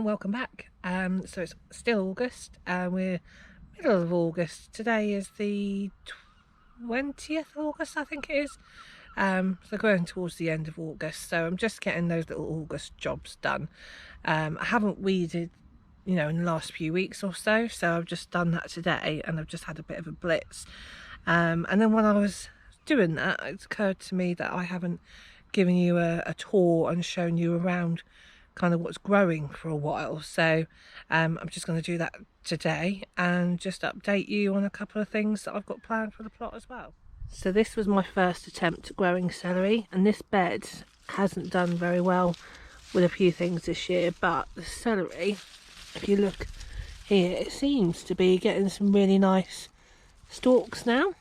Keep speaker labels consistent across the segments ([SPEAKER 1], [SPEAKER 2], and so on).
[SPEAKER 1] welcome back. So it's still August, we're middle of August. Today is the 20th of August, I think it is. So going towards the end of August, so I'm just getting those little August jobs done. I haven't weeded, in the last few weeks or so, so I've just done that today, and I've just had a bit of a blitz. And then when I was doing that, it occurred to me that I haven't given you a tour and shown you around kind of what's growing for a while, so I'm just going to do that today and just update you on a couple of things that I've got planned for the plot as well. So this was my first attempt at growing celery, and this bed hasn't done very well with a few things this year, but the celery, if you look here, it seems to be getting some really nice stalks now,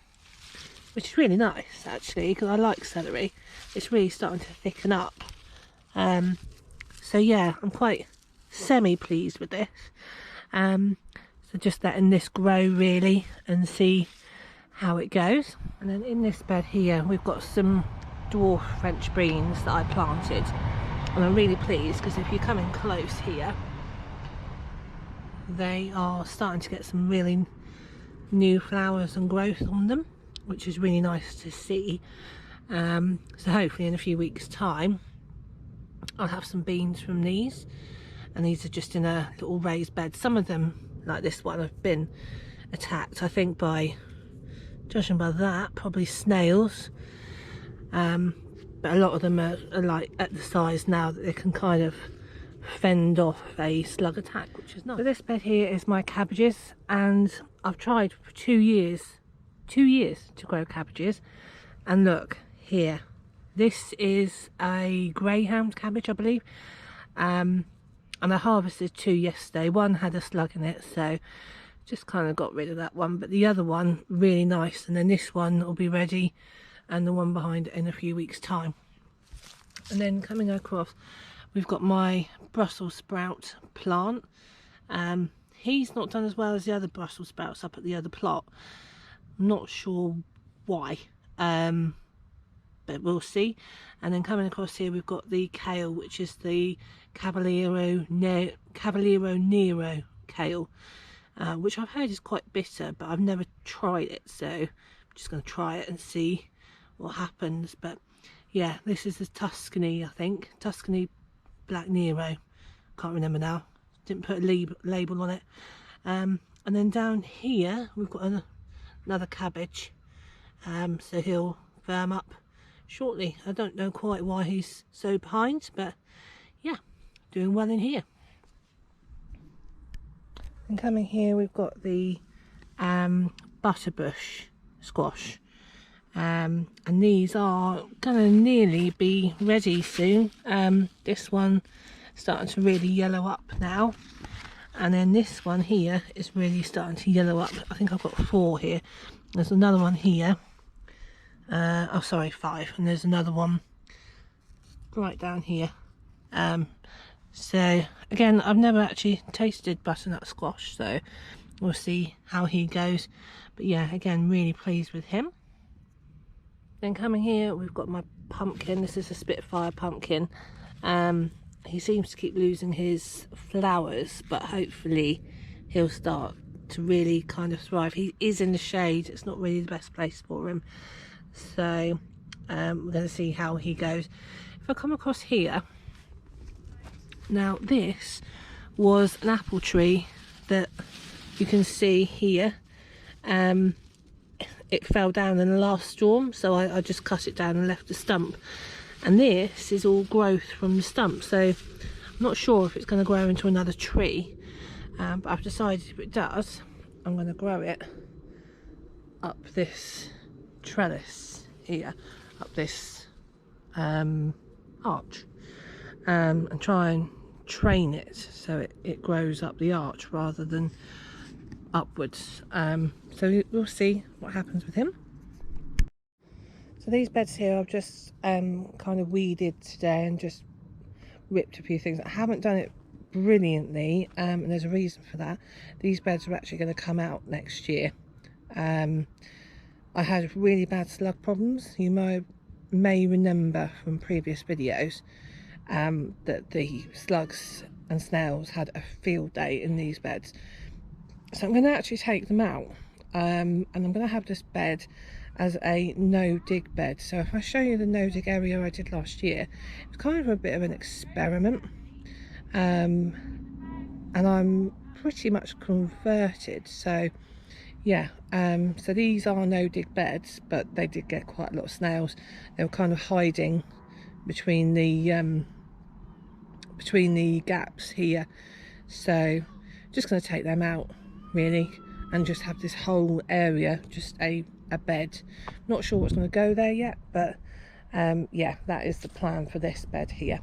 [SPEAKER 1] which is really nice actually, because I like celery. It's really starting to thicken up. So yeah, I'm quite semi-pleased with this. So just letting this grow really and see how it goes. And then in this bed here, we've got some dwarf French beans that I planted. And I'm really pleased because if you come in close here, they are starting to get some really new flowers and growth on them, which is really nice to see. So hopefully in a few weeks' time, I'll have some beans from these, and these are just in a little raised bed. Some of them, like this one, have been attacked, I think, by, judging by that, probably snails. But a lot of them are like at the size now that they can kind of fend off a slug attack, which is nice. So this bed here is my cabbages, and I've tried for 2 years to grow cabbages, and look here. This is a greyhound cabbage, I believe, and I harvested 2 yesterday. One had a slug in it, so just kind of got rid of that one, but the other one, really nice. And then this one will be ready, and the one behind it in a few weeks' time. And then coming across, we've got my Brussels sprout plant. He's not done as well as the other Brussels sprouts up at the other plot. I'm not sure why. But we'll see. And then coming across here, we've got the kale, which is the Cavaliero Nero kale, which I've heard is quite bitter, but I've never tried it, so I'm just going to try it and see what happens. But yeah, this is the Tuscany, I think, Tuscany Black Nero. Can't remember now. Didn't put a label on it. And then down here, we've got another cabbage. So he'll firm up shortly. I don't know quite why he's so behind, but yeah, doing well in here. And coming here, we've got the butterbush squash, and these are gonna nearly be ready soon. This one starting to really yellow up now, and then this one here is really starting to yellow up. I think I've got 4 here. There's another one here. Oh sorry, 5, and there's another one right down here. So again, I've never actually tasted butternut squash, so we'll see how he goes. But yeah, again, really pleased with him. Then coming here, we've got my pumpkin. This is a Spitfire pumpkin. He seems to keep losing his flowers, but hopefully he'll start to really kind of thrive. He is in the shade. It's not really the best place for him. So we're going to see how he goes. If I come across here, now this was an apple tree that you can see here. It fell down in the last storm, so I just cut it down and left the stump. And this is all growth from the stump, so I'm not sure if it's going to grow into another tree, but I've decided if it does, I'm going to grow it up this trellis here, up this arch, and try and train it so it grows up the arch rather than upwards. So we'll see what happens with him. So these beds here I've just kind of weeded today and just ripped a few things. I haven't done it brilliantly, and there's a reason for that. These beds are actually going to come out next year. I had really bad slug problems. You may remember from previous videos that the slugs and snails had a field day in these beds. So I'm going to actually take them out, and I'm going to have this bed as a no dig bed. So if I show you the no dig area I did last year, it's kind of a bit of an experiment, and I'm pretty much converted. So yeah, so these are no dig beds, but they did get quite a lot of snails. They were kind of hiding between the gaps here, so just going to take them out really and just have this whole area just a bed. Not sure what's going to go there yet, but yeah, that is the plan for this bed here.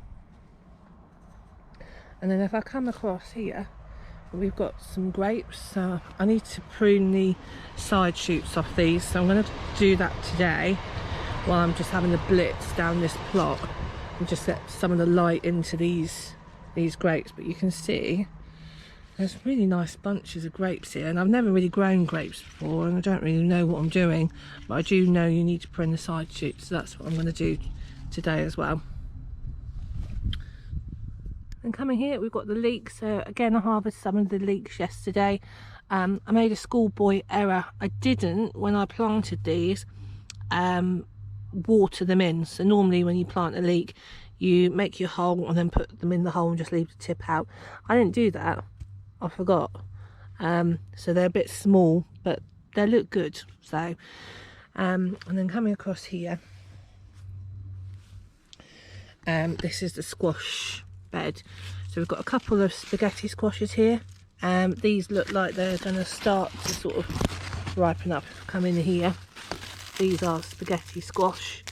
[SPEAKER 1] And then if I come across here, we've got some grapes, so I need to prune the side shoots off these, so I'm going to do that today while I'm just having a blitz down this plot and just get some of the light into these grapes. But you can see there's really nice bunches of grapes here, and I've never really grown grapes before, and I don't really know what I'm doing, but I do know you need to prune the side shoots, so that's what I'm going to do today as well. And coming here, we've got the leeks. So again, I harvested some of the leeks yesterday. I made a schoolboy error. I didn't, when I planted these, water them in. So normally when you plant a leek, you make your hole and then put them in the hole and just leave the tip out. I didn't do that. I forgot. So they're a bit small, but they look good. So, and then coming across here, this is the squash bed. So we've got a couple of spaghetti squashes here. These look like they're going to start to sort of ripen up. Come in here, these are spaghetti squash,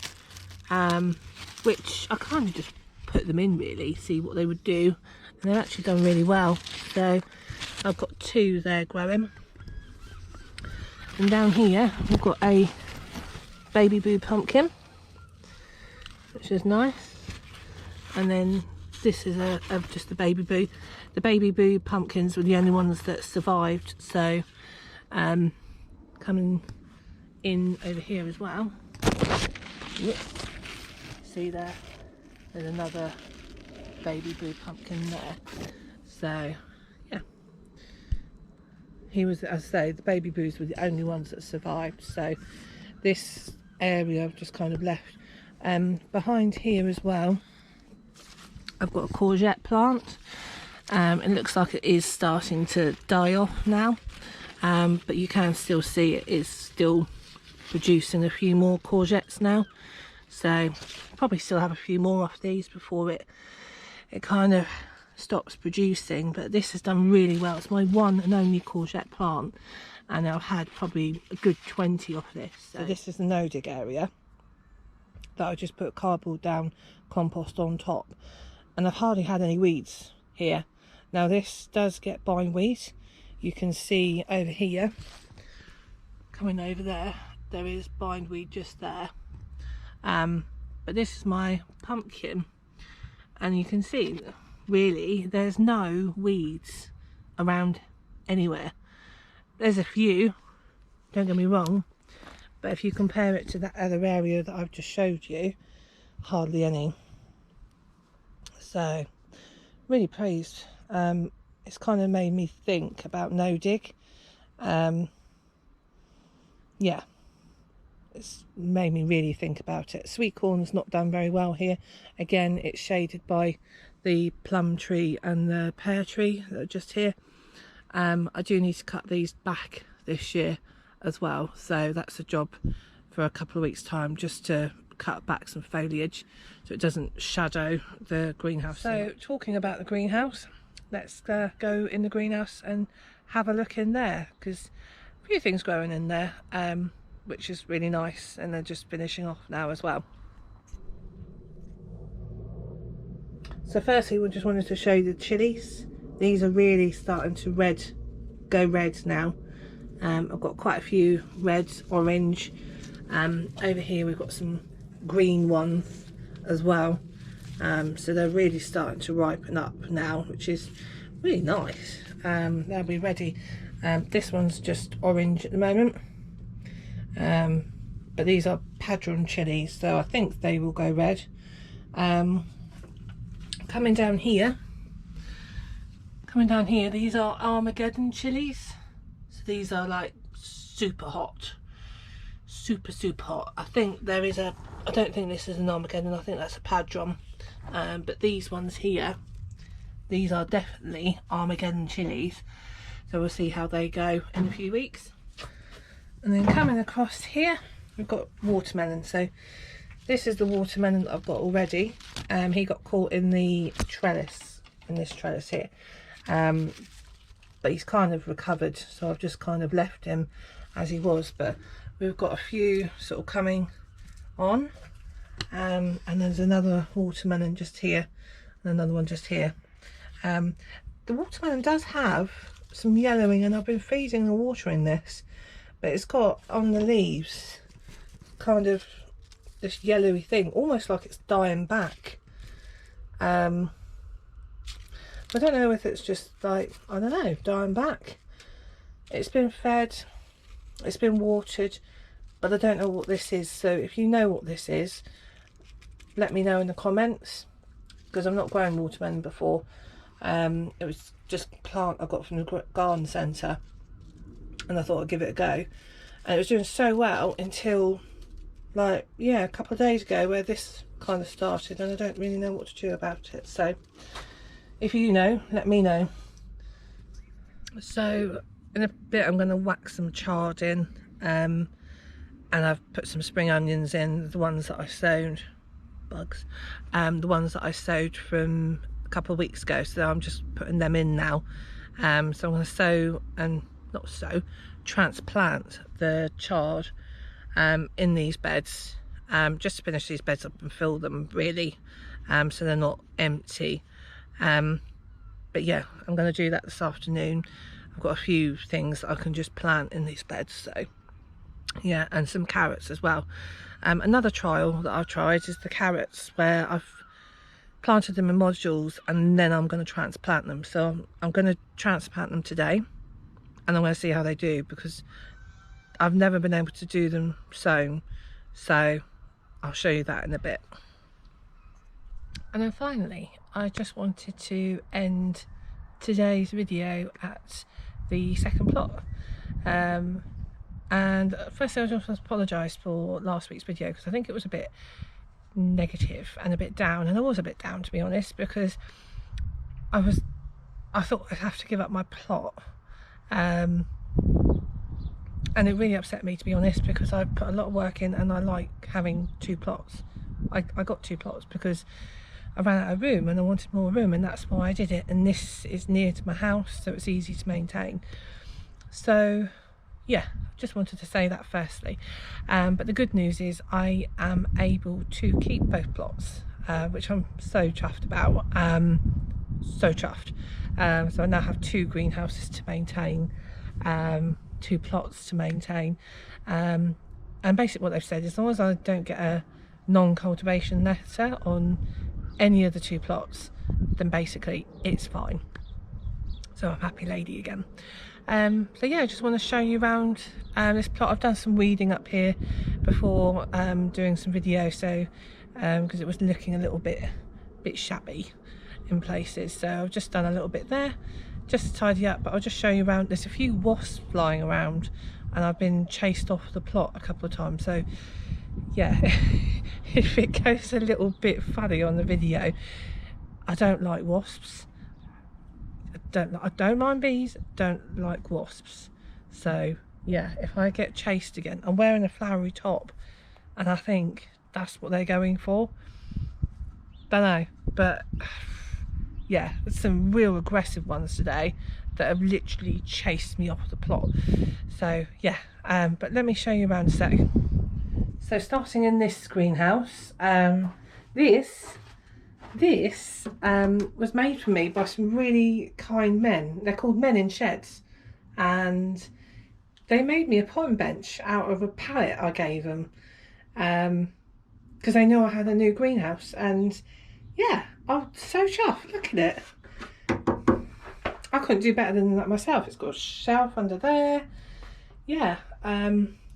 [SPEAKER 1] which I kind of just put them in really, see what they would do, and they've actually done really well. So I've got two there growing, and down here we've got a baby boo pumpkin, which is nice, and then this is just the baby boo. The baby boo pumpkins were the only ones that survived, so coming in over here as well. Yep. See there's another baby boo pumpkin there. So yeah, he was, as I say, the baby boos were the only ones that survived, so this area I've just kind of left. Behind here as well, I've got a courgette plant. It looks like it is starting to die off now, but you can still see it is still producing a few more courgettes now, so probably still have a few more off these before it kind of stops producing. But this has done really well. It's my one and only courgette plant, and I've had probably a good 20 off this. So this is the no dig area that I just put cardboard down, compost on top, and I've hardly had any weeds here. Now this does get bindweed. You can see over here, coming over there, there is bindweed just there. But this is my pumpkin, and you can see really there's no weeds around anywhere. There's a few, don't get me wrong, but if you compare it to that other area that I've just showed you, hardly any. So really pleased. It's kind of made me think about no dig. Yeah, it's made me really think about it. Sweet corn's not done very well here. Again, it's shaded by the plum tree and the pear tree that are just here. I do need to cut these back this year as well, so that's a job for a couple of weeks time, just to cut back some foliage so it doesn't shadow the greenhouse. So talking about the greenhouse, let's go in the greenhouse and have a look in there, because a few things growing in there, which is really nice, and they're just finishing off now as well. So firstly, we just wanted to show you the chillies. These are really starting to go red now. I've got quite a few reds, orange. Over here we've got some green ones as well. So they're really starting to ripen up now, which is really nice. They'll be ready. This one's just orange at the moment, but these are padron chilies, so I think they will go red. Coming down here, Coming down here, these are Armageddon chilies. So these are like super hot, super hot. I think there is a, I don't think this is an Armageddon, I think that's a Padron. But these ones here, these are definitely Armageddon chilies. So we'll see how they go in a few weeks. And then coming across here, we've got watermelon. So this is the watermelon that I've got already. He got caught in the trellis, in this trellis here. But he's kind of recovered, so I've just kind of left him as he was. But we've got a few sort of coming on, and there's another watermelon just here and another one just here. The watermelon does have some yellowing, and I've been feeding and watering this, but it's got on the leaves kind of this yellowy thing, almost like it's dying back. I don't know if it's just like, I don't know, dying back. It's been fed, it's been watered, but I don't know what this is. So if you know what this is, let me know in the comments, because I've not grown watermelon before. It was just a plant I got from the garden centre, and I thought I'd give it a go. And it was doing so well until, like, yeah, a couple of days ago, where this kind of started, and I don't really know what to do about it. So if you know, let me know. So in a bit I'm going to whack some chard in, and I've put some spring onions in, the ones that I sowed, bugs, the ones that I sowed from a couple of weeks ago. So I'm just putting them in now. So I'm going to sow, and not sow, transplant the chard in these beds, just to finish these beds up and fill them really, so they're not empty. But yeah, I'm going to do that this afternoon. I've got a few things that I can just plant in these beds, so yeah, and some carrots as well. Another trial that I've tried is the carrots, where I've planted them in modules and then I'm going to transplant them. So I'm going to transplant them today, and I'm going to see how they do, because I've never been able to do them sown, so I'll show you that in a bit. And then finally, I just wanted to end today's video at the second plot. And firstly, I just want to apologise for last week's video, because I think it was a bit negative and a bit down, and I was a bit down, to be honest, because I thought I'd have to give up my plot, and it really upset me, to be honest, because I put a lot of work in, and I like having two plots. I got two plots because I ran out of room and I wanted more room, and that's why I did it. And this is near to my house, so it's easy to maintain. So yeah, just wanted to say that firstly. But the good news is I am able to keep both plots, which I'm so chuffed about. So chuffed. So I now have two greenhouses to maintain, two plots to maintain, and basically what they've said is, as long as I don't get a non-cultivation letter on any of the two plots, then basically it's fine. So I'm happy lady again. So yeah, I just want to show you around this plot. I've done some weeding up here before doing some video, so because it was looking a little bit shabby in places, so I've just done a little bit there just to tidy up. But I'll just show you around. There's a few wasps flying around, and I've been chased off the plot a couple of times, so yeah. If it goes a little bit funny on the video, I don't like wasps. I don't mind bees, don't like wasps. So yeah, if I get chased again, I'm wearing a flowery top, and I think that's what they're going for. Don't know, but yeah, some real aggressive ones today that have literally chased me off the plot. So yeah, but let me show you around a sec. So starting in this greenhouse, this was made for me by some really kind men. They're called Men in Sheds, and they made me a potting bench out of a pallet I gave them, because they knew I had a new greenhouse. And yeah, I'm so chuffed. Look at it. I couldn't do better than that myself. It's got a shelf under there. Yeah,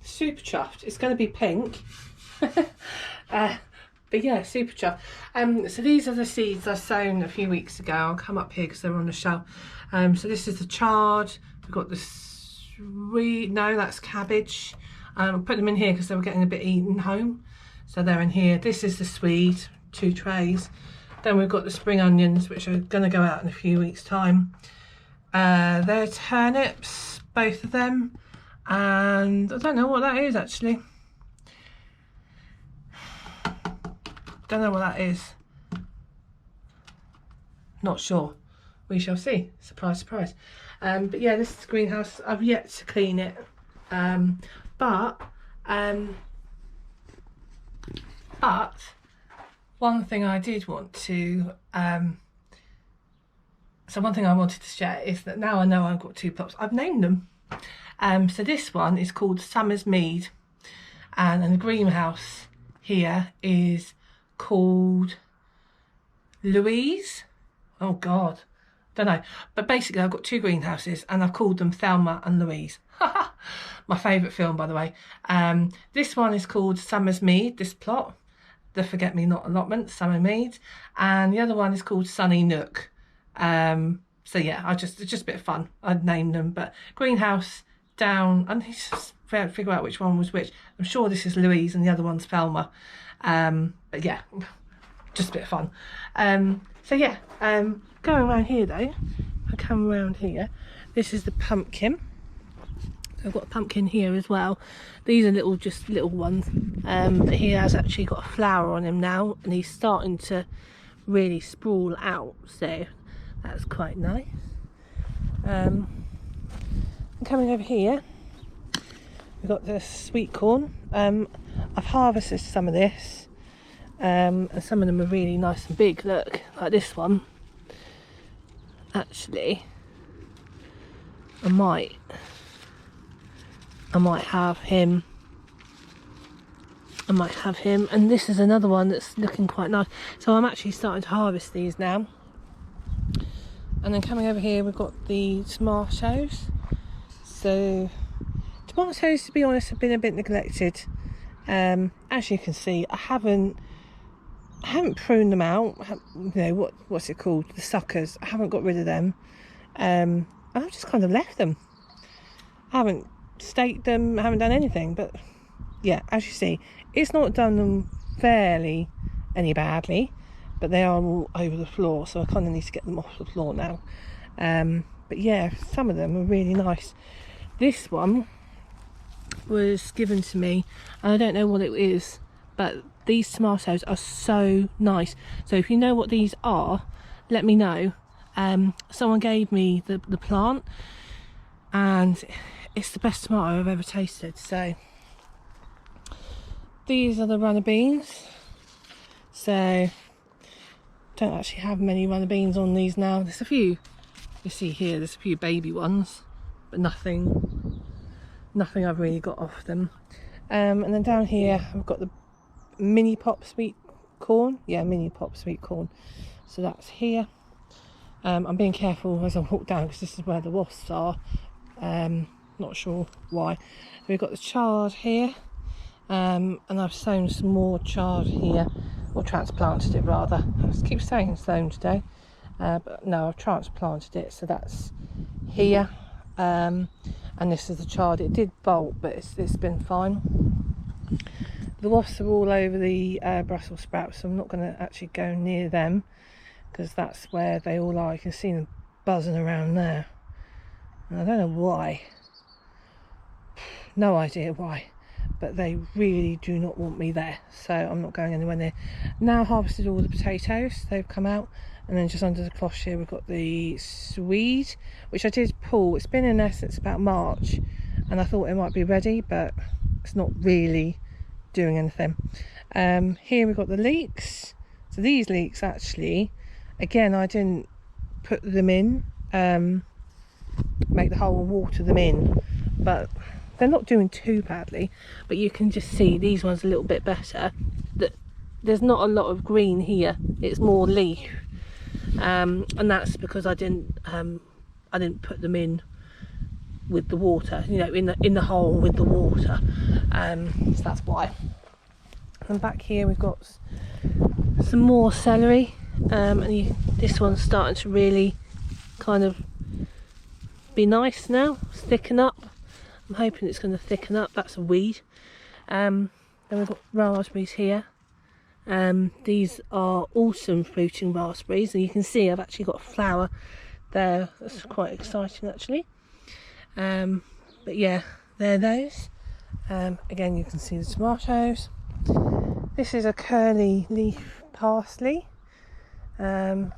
[SPEAKER 1] super chuffed. It's going to be pink. But yeah, super chuffed. So these are the seeds I sown a few weeks ago. I'll come up here because they're on the shelf. So this is the chard. We've got the sweet, no, that's cabbage. I put them in here because they were getting a bit eaten home. So they're in here. This is the swede, 2 trays. Then we've got the spring onions, which are going to go out in a few weeks' time. They're turnips, both of them. And I don't know what that is actually. Don't know what that is. Not sure. We shall see. Surprise, surprise. But yeah, this is the greenhouse. I've yet to clean it. But one thing I did want to so one thing I wanted to share is that now I know I've got 2 plots. I've named them. So this one is called Summer's Mead, and the greenhouse here is called Louise. Oh God, don't know. But basically I've got 2 greenhouses and I've called them Thelma and Louise. My favourite film, by the way. This one is called Summer's Mead, this plot. The Forget Me Not Allotment, Summer Mead. And the other one is called Sunny Nook. So yeah, it's just a bit of fun. I'd named them, but greenhouse down, I need to figure out which one was which. I'm sure this is Louise and the other one's Thelma. But yeah, just a bit of fun. So yeah, going around here though, I come around here, this is the pumpkin. I've got a pumpkin here as well. These are just little ones, but he has actually got a flower on him now, and he's starting to really sprawl out, so that's quite nice. Coming over here, we've got the sweet corn. I've harvested some of this, and some of them are really nice and big. Look, like this one. Actually, I might have him. And this is another one that's looking quite nice. So I'm actually starting to harvest these now. And then coming over here, we've got the tomatoes. So tomatoes, to be honest, have been a bit neglected. As you can see, I haven't pruned them out. You know, what's it called? The suckers. I haven't got rid of them. I've just kind of left them. I haven't staked them, I haven't done anything, but yeah, as you see, it's not done them fairly any badly, but they are all over the floor, so I kind of need to get them off the floor now. But yeah, some of them are really nice. This one was given to me, and I don't know what it is, but these tomatoes are so nice. So if you know what these are, let me know. Someone gave me the plant, and it's the best tomato I've ever tasted. So these are the runner beans. So don't actually have many runner beans on these now. There's a few, you see here, there's a few baby ones, but nothing I've really got off them. And then down here I've got the mini pop sweet corn. Yeah, mini pop sweet corn. So that's here. I'm being careful as I walk down because this is where the wasps are. Not sure why. We've got the chard here, and I've sown some more chard here, or transplanted it rather. I keep saying sown today, but no, I've transplanted it, so that's here. And this is the chard. It did bolt, but it's been fine. The wasps are all over the Brussels sprouts, so I'm not going to actually go near them because that's where they all are. You can see them buzzing around there, and I don't know why. No idea why, but they really do not want me there, so I'm not going anywhere near. Now harvested all the potatoes, they've come out, and then just under the cloche here we've got the swede, which I did pull. It's been in there since about March, and I thought it might be ready, but it's not really doing anything. Here we've got the leeks. So these leeks, actually, again, I didn't put them in, make the hole and water them in, but they're not doing too badly. But you can just see these ones a little bit better. That there's not a lot of green here, it's more leaf, and that's because I didn't put them in with the water, you know, in the hole with the water, so that's why. and back here we've got some more celery, and this one's starting to really kind of be nice now, thicken up. I'm hoping it's going to thicken up. That's a weed. Then we've got raspberries here. These are autumn fruiting raspberries, and you can see I've actually got a flower there. That's quite exciting actually. But yeah, they're those. Again, you can see the tomatoes. This is a curly leaf parsley. Haven't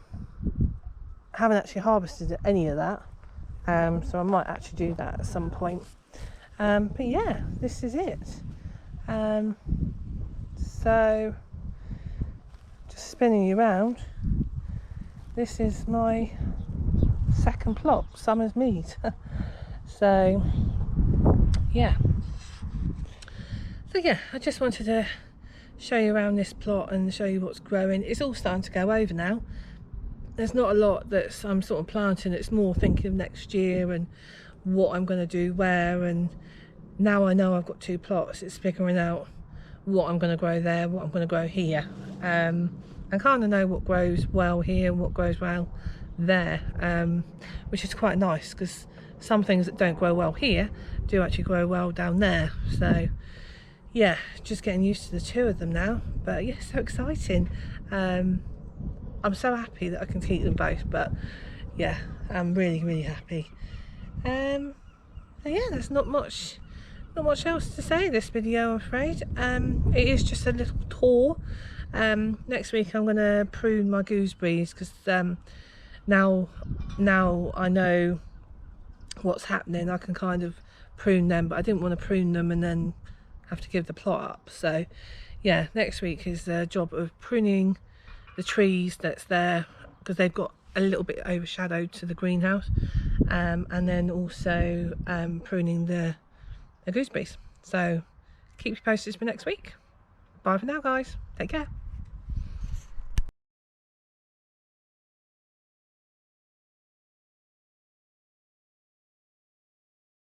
[SPEAKER 1] actually harvested any of that, so I might actually do that at some point. But yeah, this is it. So just spinning you around, this is my second plot, summer's meat. So yeah, I just wanted to show you around this plot and show you what's growing. It's all starting to go over now. There's not a lot that I'm sort of planting. It's more thinking of next year and what I'm going to do where, and now I know I've got 2 plots, it's figuring out what I'm going to grow there, what I'm going to grow here. I kind of know what grows well here and what grows well there, which is quite nice, because some things that don't grow well here do actually grow well down there. So yeah, just getting used to the 2 of them now. But yeah, so exciting. I'm so happy that I can keep them both, but yeah, I'm really happy. Yeah, there's not much else to say in this video, I'm afraid. It is just a little tour. Next week I'm going to prune my gooseberries, because now I know what's happening. I can kind of prune them, but I didn't want to prune them and then have to give the plot up. So yeah, next week is the job of pruning the trees that's there, because they've got a little bit overshadowed to the greenhouse, and then also pruning the gooseberries. So keep you posted for next week. Bye for now, guys. Take care.